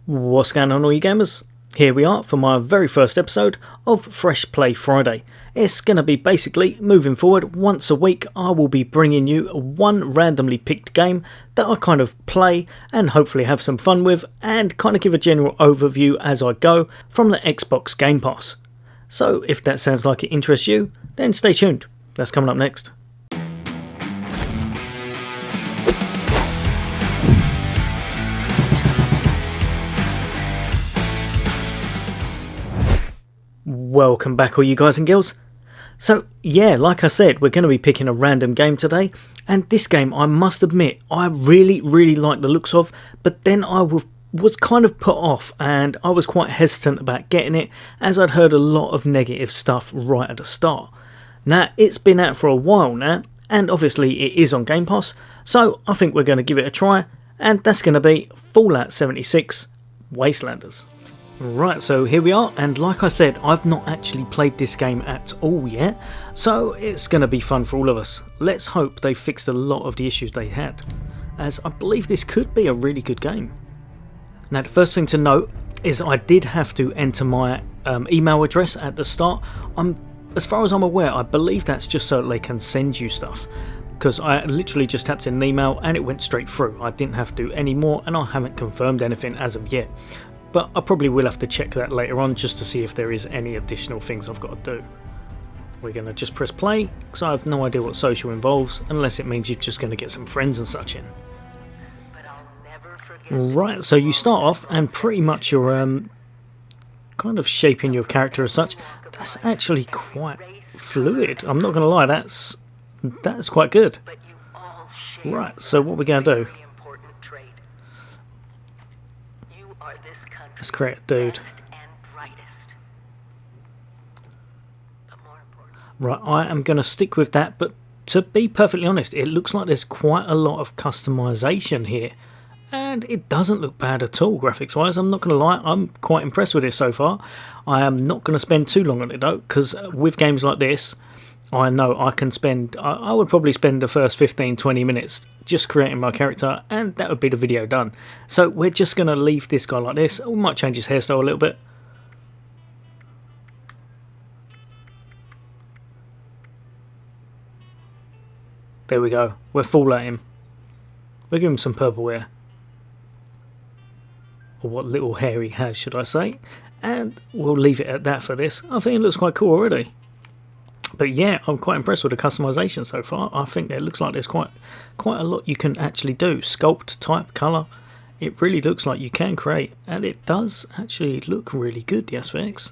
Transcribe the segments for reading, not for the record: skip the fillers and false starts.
What's going on, all you gamers? Here we are for my very first episode of Fresh Play Friday. It's going to be basically, moving forward, once a week I will be bringing you one randomly picked game that I kind of play and hopefully have some fun with, and kind of give a general overview as I go from the Xbox Game Pass. So if that sounds like it interests you, then stay tuned. That's coming up next. Welcome back, all you guys and girls. So yeah, like I said, we're going to be picking a random game today, and this game, I must admit, I really like the looks of, but then I was kind of put off and I was quite hesitant about getting it, as I'd heard a lot of negative stuff right at the start. Now, it's been out for a while now, and obviously it is on Game Pass, so I think we're going to give it a try, and that's going to be Fallout 76 Wastelanders. Right, so here we are, and like I said, I've not actually played this game at all yet, so it's going to be fun for all of us. Let's hope they fixed a lot of the issues they had, as I believe this could be a really good game. Now, the first thing to note is I did have to enter my email address at the start. As far as I'm aware, I believe that's just so they can send you stuff, because I literally just tapped in an email and it went straight through. I didn't have to do any more, and I haven't confirmed anything as of yet. But I probably will have to check that later on just to see if there is any additional things I've got to do. We're going to just press play, because I have no idea what social involves, unless it means you're just going to get some friends and such in. Right, so you start off and pretty much you're kind of shaping your character as such. That's actually quite fluid, I'm not going to lie, that's quite good. Right, so what we're going to do, let's create a dude. Right, I am going to stick with that, but to be perfectly honest, it looks like there's quite a lot of customization here, and it doesn't look bad at all graphics wise. I'm not going to lie, I'm quite impressed with this so far. I am not going to spend too long on it though, because with games like this, I know I can spend, I would probably spend the first 15-20 minutes just creating my character, and that would be the video done. So we're just going to leave this guy like this. We might change his hairstyle a little bit. There we go, we're full at him. We'll give him some purple hair, or what little hair he has, should I say, and we'll leave it at that for this. I think it looks quite cool already. But yeah, I'm quite impressed with the customization so far. I think it looks like there's quite a lot you can actually do. Sculpt, type, colour. It really looks like you can create, and it does actually look really good, the aspects.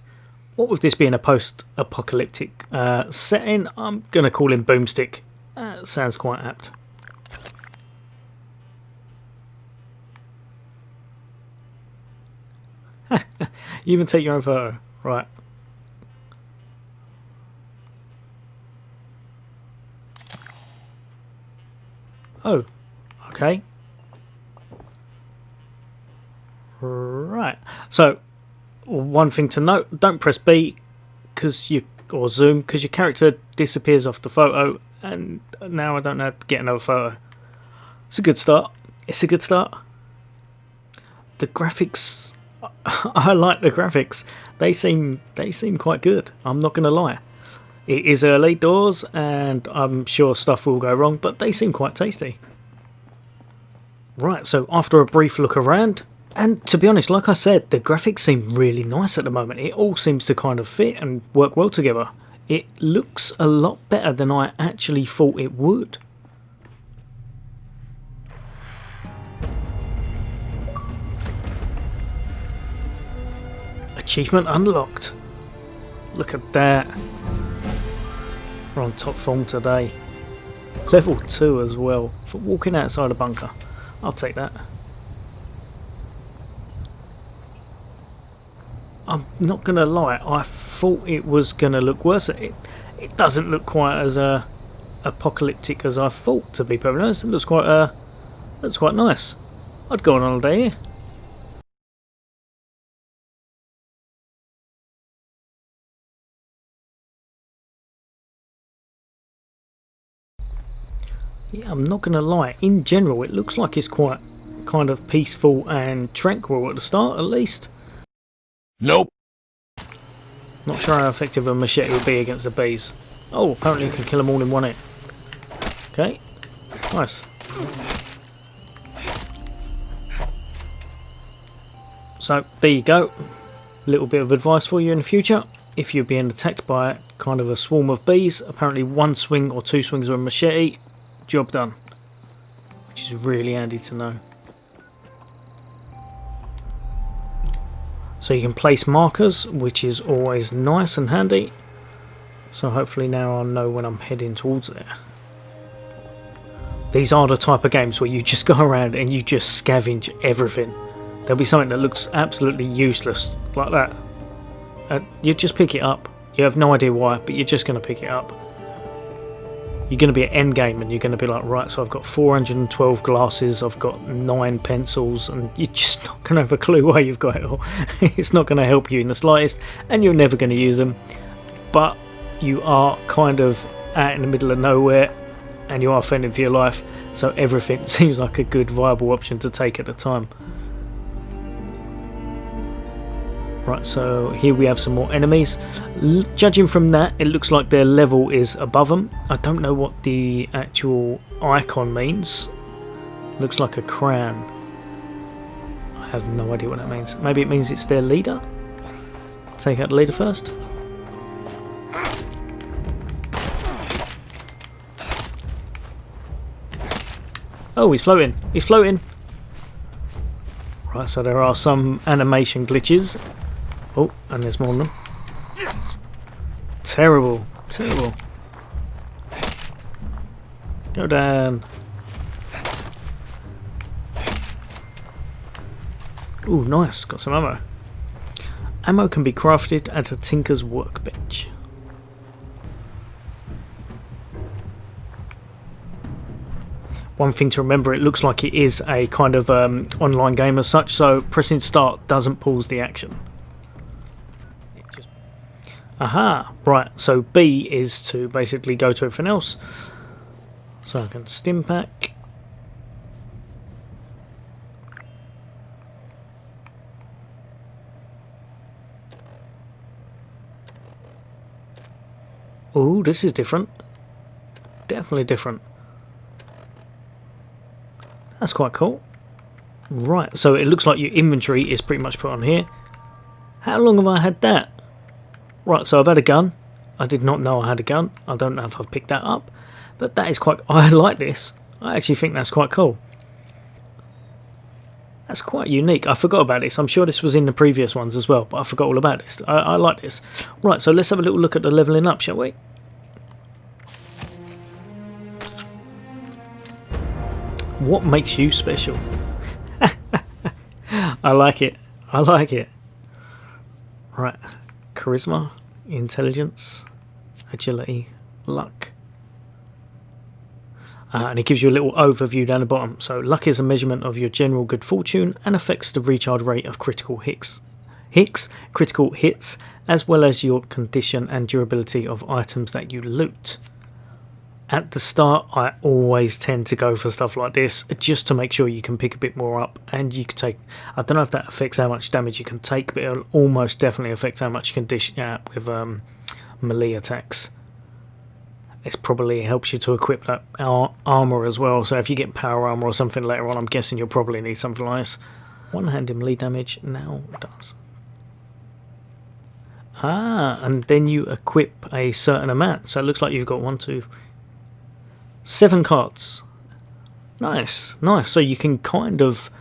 What with this being a post-apocalyptic setting, I'm going to call him Boomstick. That sounds quite apt. You even take your own photo. Right. Oh, okay. Right. So, one thing to note: don't press B, or zoom, because your character disappears off the photo, and now I don't know how to get another photo. It's a good start. It's a good start. The graphics, I like the graphics. They seem quite good. I'm not gonna lie. It is early doors, and I'm sure stuff will go wrong, but they seem quite tasty. Right, so after a brief look around, and to be honest, like I said, the graphics seem really nice at the moment. It all seems to kind of fit and work well together. It looks a lot better than I actually thought it would. Achievement unlocked. Look at that. We're on top form today. Level 2 as well, for walking outside a bunker. I'll take that. I'm not going to lie, I thought it was going to look worse. It doesn't look quite as apocalyptic as I thought, to be perfectly honest. It looks quite nice. I'd go on holiday here. Yeah, I'm not going to lie, in general it looks like it's quite kind of peaceful and tranquil at the start, at least. Nope. Not sure how effective a machete will be against the bees. Oh, apparently you can kill them all in one hit. Okay, nice. So, there you go. Little bit of advice for you in the future. If you're being attacked by kind of a swarm of bees, apparently one swing or two swings of a machete, job done. Which is really handy to know. So you can place markers, which is always nice and handy. So hopefully now I'll know when I'm heading towards there. These are the type of games where you just go around and you just scavenge everything. There'll be something that looks absolutely useless, like that. You just pick it up. You have no idea why, but you're just going to pick it up. You're going to be at end game and you're going to be like, right, so I've got 412 glasses, I've got 9 pencils, and you're just not going to have a clue why you've got it all. It's not going to help you in the slightest, and you're never going to use them. But you are kind of out in the middle of nowhere, and you are fending for your life, so everything seems like a good, viable option to take at the time. Right, so here we have some more enemies. Judging from that, it looks like their level is above them. I don't know what the actual icon means. Looks like a crown. I have no idea what that means. Maybe it means it's their leader? Take out the leader first. Oh, he's floating. He's floating. Right, so there are some animation glitches. Oh, and there's more of them. Terrible. Terrible. Go down. Ooh, nice. Got some ammo. Ammo can be crafted at a tinker's workbench. One thing to remember, it looks like it is a kind of online game as such, so pressing start doesn't pause the action. Aha, right, so B is to basically go to everything else. So I can stim pack. Ooh, this is different. Definitely different. That's quite cool. Right, so it looks like your inventory is pretty much put on here. How long have I had that? Right, so I've had a gun. I did not know I had a gun. I don't know if I've picked that up. But that is quite... I like this. I actually think that's quite cool. That's quite unique. I forgot about this. I'm sure this was in the previous ones as well, but I forgot all about this. I like this. Right, so let's have a little look at the levelling up, shall we? What makes you special? I like it. I like it. Right. Charisma, intelligence, agility, luck. And it gives you a little overview down the bottom. So luck is a measurement of your general good fortune and affects the recharge rate of critical critical hits, as well as your condition and durability of items that you loot. At the start, I always tend to go for stuff like this, just to make sure you can pick a bit more up, and you can take... I don't know if that affects how much damage you can take, but it'll almost definitely affect how much you can dish out with melee attacks. This probably helps you to equip that armour as well, so if you get power armour or something later on, I'm guessing you'll probably need something like this. One-handed melee damage now does. Ah, and then you equip a certain amount, so it looks like you've got 7 cards. Nice, nice. So you can kind of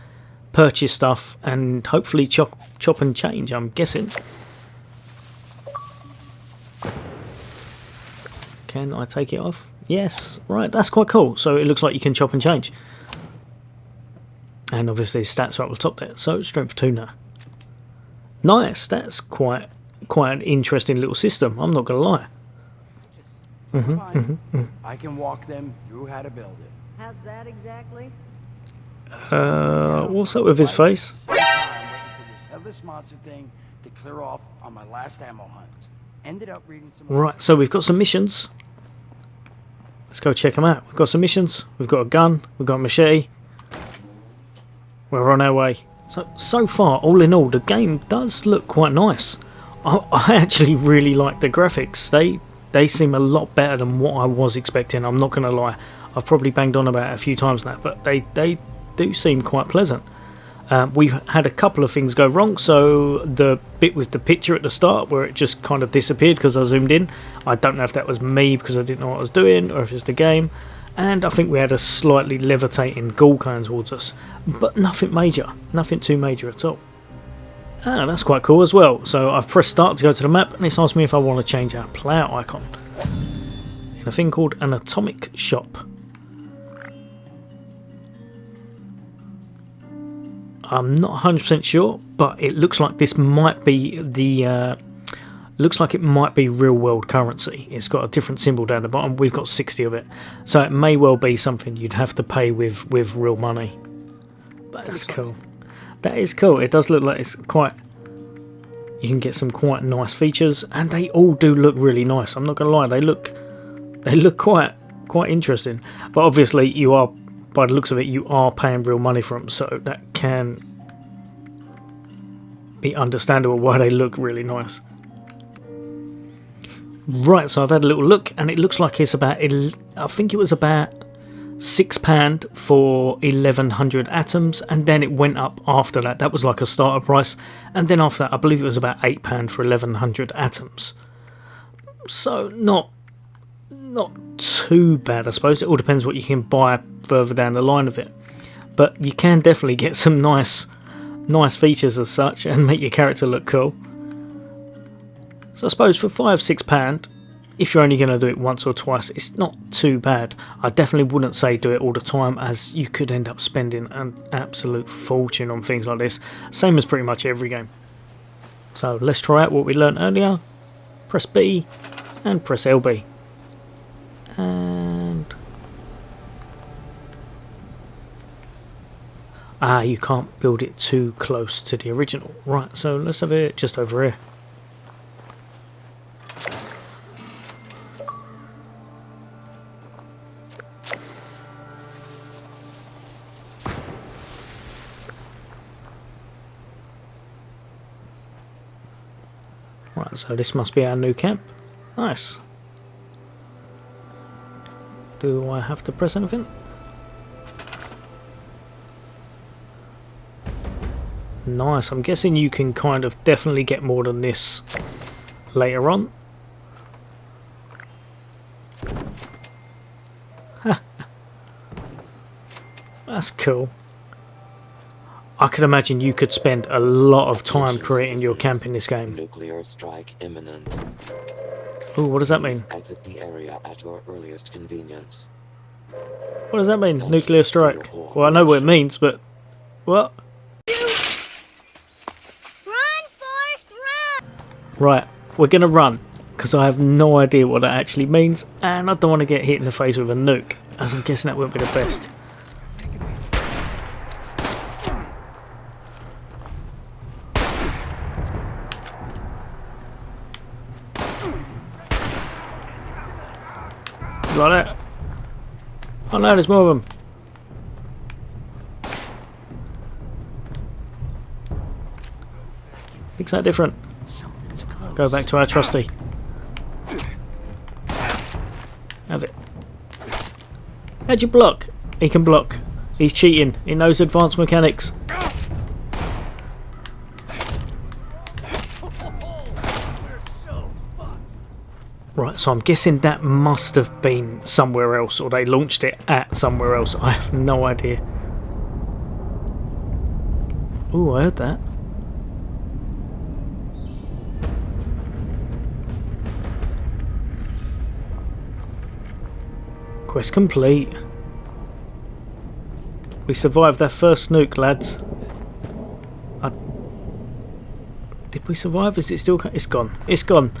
purchase stuff and hopefully chop and change, I'm guessing. Can I take it off? Yes, right, that's quite cool. So it looks like you can chop and change. And obviously stats are up the top there. So strength 2 now. Nice, that's quite an interesting little system, I'm not going to lie. I can walk them through how to build it. How's that exactly? What's up with his face? I'm waiting for this headless monster thing to clear off on my last ammo hunt. Ended up reading some... Right, so we've got some missions. Let's go check them out. We've got some missions. We've got a gun. We've got a machete. we're on our way. So far, all in all, the game does look quite nice. I actually really like the graphics. They seem a lot better than what I was expecting. I'm not going to lie. I've probably banged on about it a few times now, but they do seem quite pleasant. We've had a couple of things go wrong. So the bit with the picture at the start where it just kind of disappeared because I zoomed in, I don't know if that was me because I didn't know what I was doing or if it's the game. And I think we had a slightly levitating ghoul coming towards us, but nothing major, nothing too major at all. Ah, that's quite cool as well. So I've pressed start to go to the map and it's asked me if I want to change our player icon in a thing called an atomic shop. I'm not 100% sure, but it looks like this might be the looks like it might be real world currency. It's got a different symbol down the bottom. We've got 60 of it, so it may well be something you'd have to pay with real money. But that's cool. That is cool. It does look like it's quite. You can get some quite nice features, and they all do look really nice. I'm not gonna lie, they look quite interesting. But obviously, you are, by the looks of it, you are paying real money for them, so that can be understandable why they look really nice. Right, so I've had a little look, and it looks like it's about, I think it was about £6 for 1100 atoms, and then it went up after that. That was like a starter price, and then after that I believe it was about £8 for 1100 atoms. So not too bad, I suppose. It all depends what you can buy further down the line of it, but you can definitely get some nice features as such and make your character look cool. So I suppose for £5-6, if you're only going to do it once or twice, it's not too bad. I definitely wouldn't say do it all the time, as you could end up spending an absolute fortune on things like this. Same as pretty much every game. So let's try out what we learned earlier. Press B and press LB. And... you can't build it too close to the original. Right, so let's have it just over here. Right, so this must be our new camp. Nice. Do I have to press anything? Nice, I'm guessing you can kind of definitely get more than this later on. That's cool. I can imagine you could spend a lot of time creating your camp in this game. Nuclear strike imminent. Ooh, what does that mean? Exit the area at your earliest convenience. What does that mean, nuclear strike? Well, I know what it means, but... What? Run, Forrest, run! Right, we're gonna run, because I have no idea what that actually means, and I don't want to get hit in the face with a nuke, as I'm guessing that won't be the best. Like that. Oh no, there's more of them. Fix that different. Go back to our trusty. Have it. How'd you block? He can block. He's cheating. He knows advanced mechanics. Right, so I'm guessing that must have been somewhere else, or they launched it at somewhere else. I have no idea. Ooh, I heard that. Quest complete. We survived that first nuke, lads. Did we survive? Is it still... It's gone. It's gone.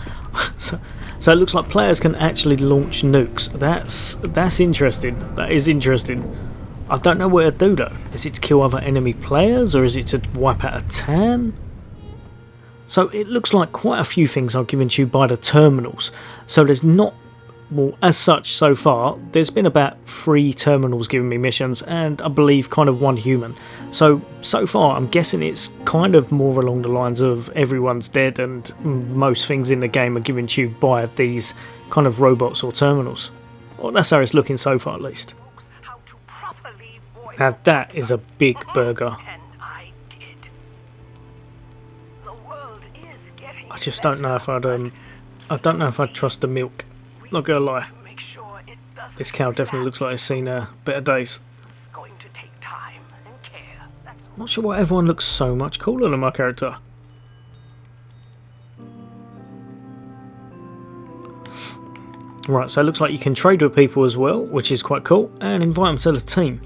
So it looks like players can actually launch nukes. That's interesting. That is interesting. I don't know what to do though. Is it to kill other enemy players, or is it to wipe out a tan? So it looks like quite a few things are given to you by the terminals. So there's not well, as such, so far, there's been about 3 terminals giving me missions, and I believe kind of 1 human. So far, I'm guessing it's kind of more along the lines of everyone's dead, and most things in the game are given to you by these kind of robots or terminals. Well, that's how it's looking so far, at least. Now that is a big burger. I just don't know if I don't know if I'd trust the milk. Not gonna lie. This cow definitely looks like it's seen better days. Not sure why everyone looks so much cooler than my character. Right, so it looks like you can trade with people as well, which is quite cool, and invite them to the team.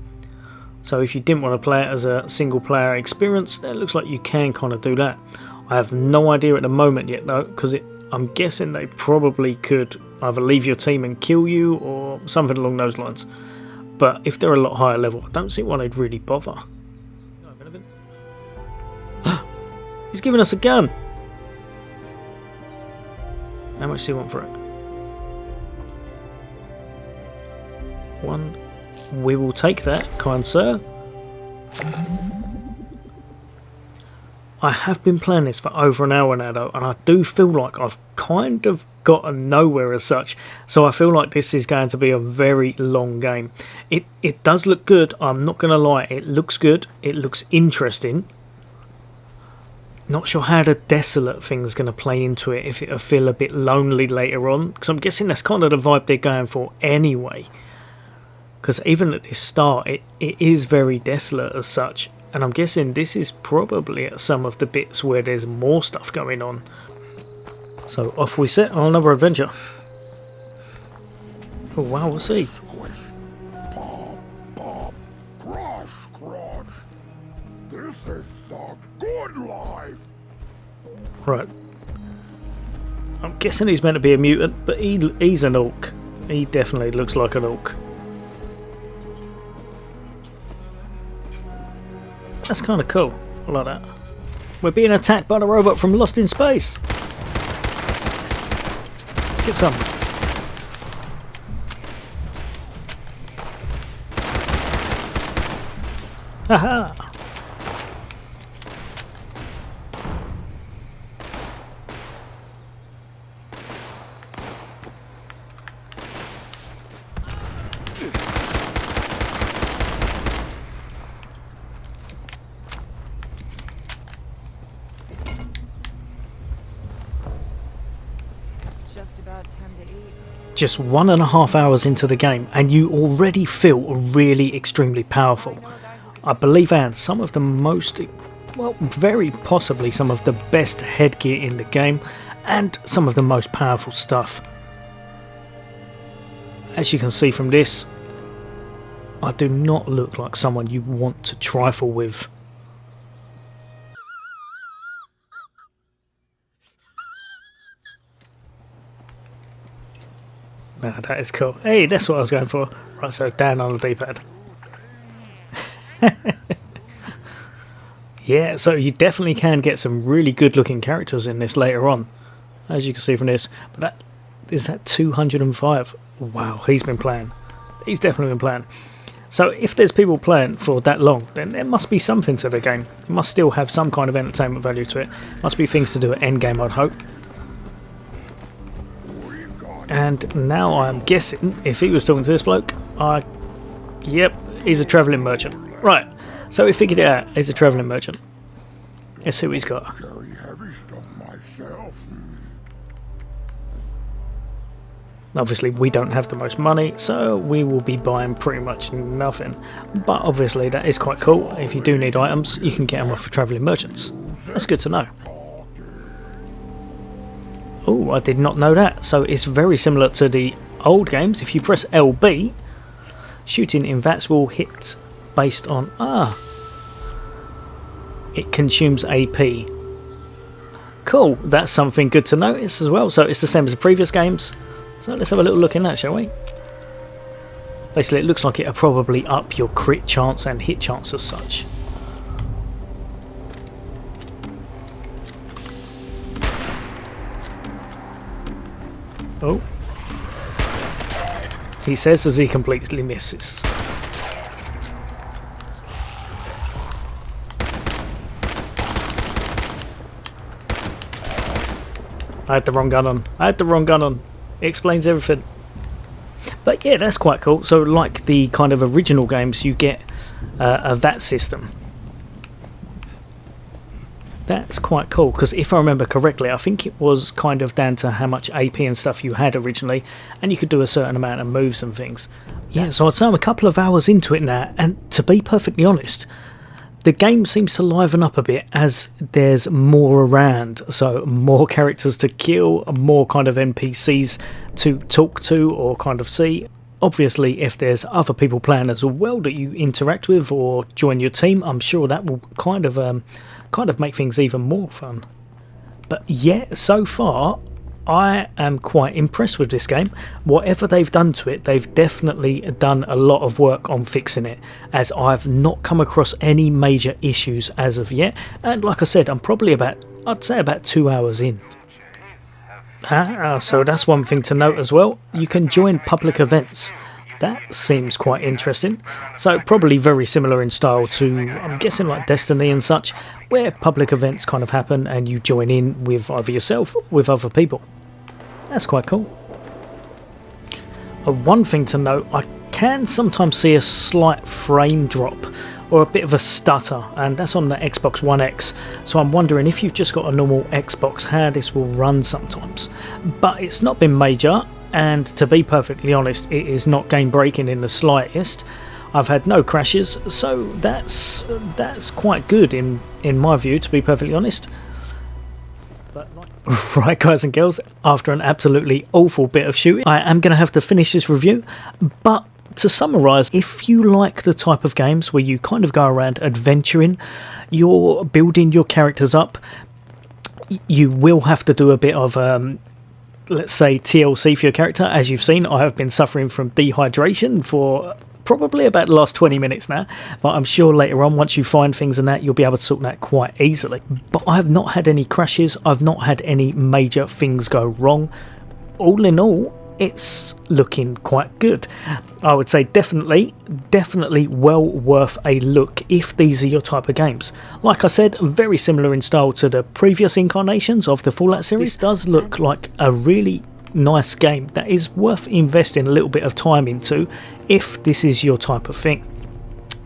So if you didn't want to play it as a single player experience, then it looks like you can kind of do that. I have no idea at the moment yet though, because I'm guessing they probably could either leave your team and kill you or something along those lines. But if they're a lot higher level, I don't see why they'd really bother. He's giving us a gun! How much do you want for it? 1. We will take that, kind sir. I have been playing this for over an hour now though, and I do feel like I've kind of gotten nowhere as such, so I feel like this is going to be a very long game. It does look good, I'm not going to lie, it looks good, it looks interesting. Not sure how the desolate thing's going to play into it, if it'll feel a bit lonely later on, because I'm guessing that's kind of the vibe they're going for anyway. Because even at this start, it is very desolate as such. And I'm guessing this is probably at some of the bits where there's more stuff going on. So off we set on another adventure. Oh wow, we'll see. Squish, pop, pop, crush, crush. This is the good life. Right. I'm guessing he's meant to be a mutant, but he's an orc. He definitely looks like an orc. That's kind of cool. I like that. We're being attacked by the robot from Lost in Space. Get some. Haha. Just 1.5 hours into the game and you already feel really extremely powerful. I believe I had some of the most, well, very possibly some of the best headgear in the game and some of the most powerful stuff. As you can see from this, I do not look like someone you want to trifle with. Nah, that is cool. Hey, that's what I was going for. Right, so down on the D-pad. Yeah, so you definitely can get some really good looking characters in this later on, as you can see from this. But that is that 205. Wow, he's been playing. He's definitely been playing. So if there's people playing for that long, then there must be something to the game. It must still have some kind of entertainment value to it. Must be things to do at endgame, I'd hope. And now I'm guessing, if he was talking to this bloke, yep, he's a travelling merchant. Right, so we figured it out, he's a travelling merchant. Let's see what he's got. Carry heavy stuff myself. Obviously we don't have the most money, so we will be buying pretty much nothing. But obviously that is quite cool. If you do need items, you can get them off of travelling merchants. That's good to know. Oh, I did not know that. So it's very similar to the old games. If you press LB, shooting in VATS will hit based on... it consumes AP. Cool, that's something good to notice as well. So it's the same as the previous games. So let's have a little look in that, shall we? Basically, it looks like it'll probably up your crit chance and hit chance as such. Oh. he says as he completely misses. I had the wrong gun on. It explains everything. But yeah, that's quite cool. So like the kind of original games, you get a VAT system. That's quite cool, because if I remember correctly, I think it was kind of down to how much AP and stuff you had originally, and you could do a certain amount of moves and things. Yeah, so I'd say I'm a couple of hours into it now, and to be perfectly honest, the game seems to liven up a bit as there's more around, so more characters to kill, more kind of NPCs to talk to or kind of see. Obviously, if there's other people playing as well that you interact with or join your team, I'm sure that will kind of make things even more fun. But yeah, so far I am quite impressed with this game. Whatever they've done to it, they've definitely done a lot of work on fixing it, as I've not come across any major issues as of yet. And like I said, I'm probably I'd say about 2 hours in. So that's one thing to note as well. You can join public events. That seems quite interesting. So probably very similar in style to, I'm guessing, like Destiny and such, where public events kind of happen and you join in with either yourself or with other people. That's quite cool. One thing to note, I can sometimes see a slight frame drop or a bit of a stutter, and that's on the Xbox One X, so I'm wondering if you've just got a normal Xbox how this will run sometimes. But it's not been major, and to be perfectly honest, it is not game breaking in the slightest. I've had no crashes, so that's quite good in my view, to be perfectly honest. Right, guys and girls, after an absolutely awful bit of shooting, I am going to have to finish this review. But to summarise, if you like the type of games where you kind of go around adventuring, you're building your characters up, you will have to do a bit of let's say TLC for your character. As you've seen, I have been suffering from dehydration for probably about the last 20 minutes now, but I'm sure later on, once you find things and that, you'll be able to sort that quite easily. But I have not had any crashes, I've not had any major things go wrong. All in all, it's looking quite good. I would say definitely well worth a look if these are your type of games. Like I said, very similar in style to the previous incarnations of the Fallout series. This does look like a really nice game that is worth investing a little bit of time into if this is your type of thing.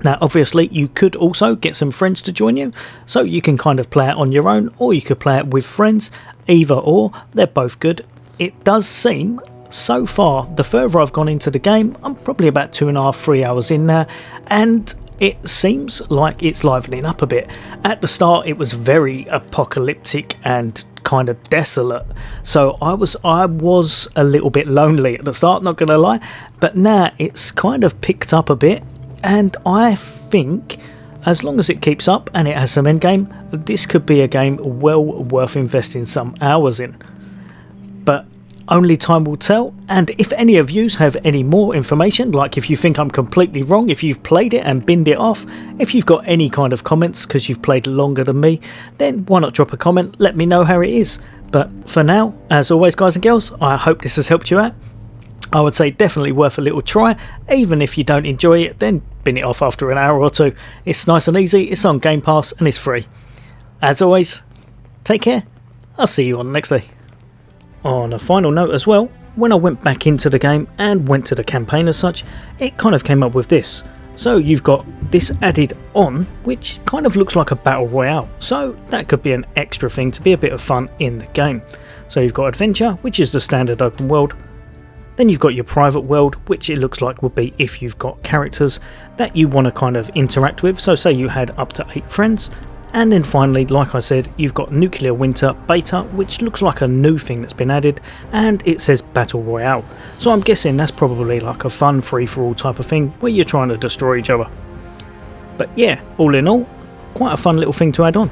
Now obviously you could also get some friends to join you, so you can kind of play it on your own or you could play it with friends. Either or, they're both good. It does seem, so far, the further I've gone into the game, I'm probably about 2.5 3 hours in now, and it seems like it's livening up a bit. At the start it was very apocalyptic and kind of desolate, so I was a little bit lonely at the start, not gonna lie, but now it's kind of picked up a bit, and I think as long as it keeps up and it has some end game, this could be a game well worth investing some hours in. But only time will tell, and if any of you have any more information, like if you think I'm completely wrong, if you've played it and binned it off, if you've got any kind of comments because you've played longer than me, then why not drop a comment, let me know how it is. But for now, as always guys and girls, I hope this has helped you out. I would say definitely worth a little try. Even if you don't enjoy it, then bin it off after an hour or two. It's nice and easy, it's on Game Pass and it's free. As always, take care, I'll see you on the next day. On a final note as well, when I went back into the game and went to the campaign as such, it kind of came up with this. So you've got this added on, which kind of looks like a battle royale, so that could be an extra thing to be a bit of fun in the game. So you've got adventure, which is the standard open world. Then you've got your private world, which it looks like would be if you've got characters that you want to kind of interact with, so say you had up to 8 friends. And then finally, like I said, you've got Nuclear Winter Beta, which looks like a new thing that's been added, and it says Battle Royale. So I'm guessing that's probably like a fun free-for-all type of thing, where you're trying to destroy each other. But yeah, all in all, quite a fun little thing to add on.